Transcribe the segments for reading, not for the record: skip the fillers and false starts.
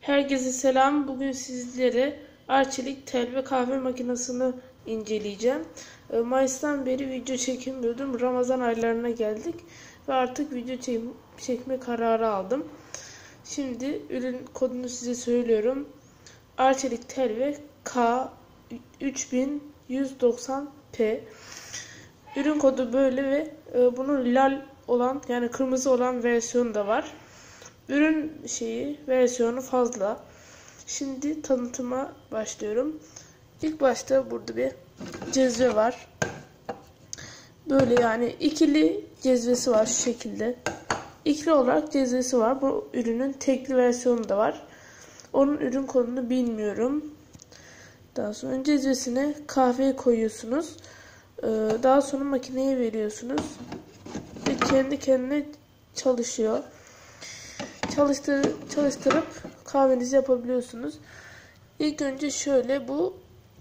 Herkese selam. Bugün sizlere Arçelik tel ve kahve makinesini inceleyeceğim. Mayıs'tan beri video çekmiyordum. Ramazan aylarına geldik ve artık video çekme kararı aldım. Şimdi ürün kodunu size söylüyorum. Arçelik tel ve K3190P. Ürün kodu böyle ve bunun lal olan yani kırmızı olan versiyonu da var. Ürün versiyonu fazla. Şimdi tanıtıma başlıyorum. İlk başta burada bir cezve var. Böyle yani ikili cezvesi var şu şekilde. İkili olarak cezvesi var. Bu ürünün tekli versiyonu da var. Onun ürün kodunu bilmiyorum. Daha sonra cezvesine kahveyi koyuyorsunuz. Daha sonra makineye veriyorsunuz. Ve kendi kendine çalışıyor. Çalıştırıp kahvenizi yapabiliyorsunuz. İlk önce şöyle, bu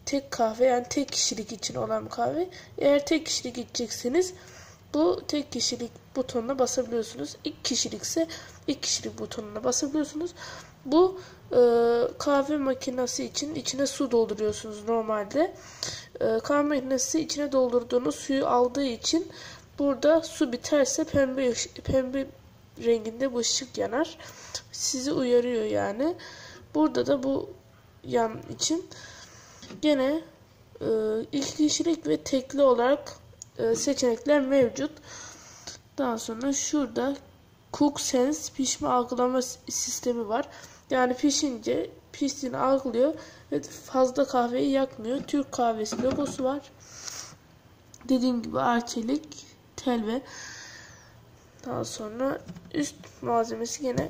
tek kahve yani tek kişilik için olan bir kahve. Eğer tek kişilik içecekseniz bu tek kişilik butonuna basabiliyorsunuz. İki kişilikse iki kişilik butonuna basabiliyorsunuz. Bu kahve makinesi için içine su dolduruyorsunuz normalde. Kahve makinesi içine doldurduğunuz suyu aldığı için burada su biterse pembe renginde bu ışık yanar. Sizi uyarıyor yani. Burada da bu yan için gene iki kişilik ve tekli olarak seçenekler mevcut. Daha sonra şurada Cook Sense pişme algılama sistemi var. Yani pişince piştiğini algılıyor ve fazla kahveyi yakmıyor. Türk kahvesi logosu var. Dediğim gibi Arçelik tel ve daha sonra üst malzemesi yine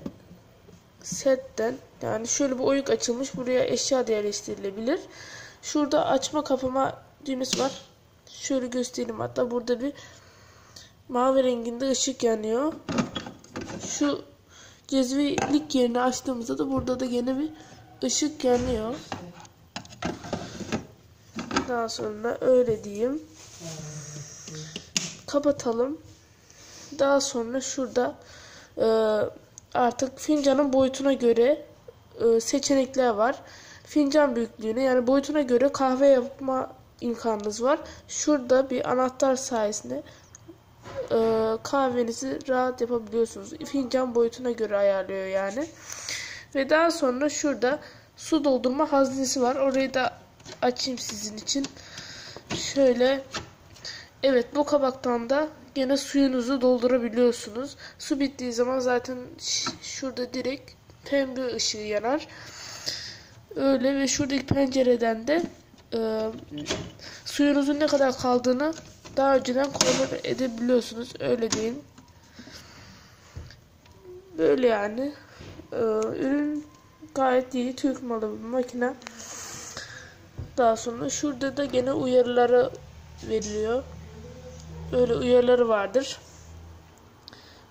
setten, yani şöyle bir oyuk açılmış, buraya eşya da yerleştirilebilir. Şurada açma kapama düğmesi var. Şöyle göstereyim, hatta burada bir mavi renginde ışık yanıyor. Şu cezvelik yerini açtığımızda da burada da yine bir ışık yanıyor. Daha sonra öyle diyeyim. Kapatalım. Daha sonra şurada artık fincanın boyutuna göre seçenekler var. Fincan büyüklüğüne yani boyutuna göre kahve yapma imkanınız var. Şurada bir anahtar sayesinde kahvenizi rahat yapabiliyorsunuz. Fincan boyutuna göre ayarlıyor yani. Ve daha sonra şurada su doldurma haznesi var. Orayı da açayım sizin için. Şöyle, evet, bu kabaktan da gene suyunuzu doldurabiliyorsunuz. Su bittiği zaman zaten şurada direkt pembe ışığı yanar. Öyle ve şuradaki pencereden de suyunuzun ne kadar kaldığını daha önceden kontrol edebiliyorsunuz. Öyle diyeyim. Böyle yani. Ürün gayet iyi. Türk malı bir makine. Daha sonra şurada da gene uyarıları veriliyor. Öyle uyarıları vardır.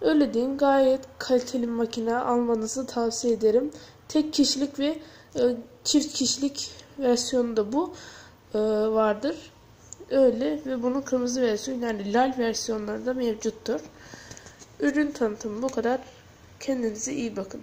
Öyle diyeyim, gayet kaliteli bir makine, almanızı tavsiye ederim. Tek kişilik ve çift kişilik versiyonu da bu vardır. Öyle ve bunun kırmızı versiyonu yani lal versiyonları da mevcuttur. Ürün tanıtımı bu kadar. Kendinize iyi bakın.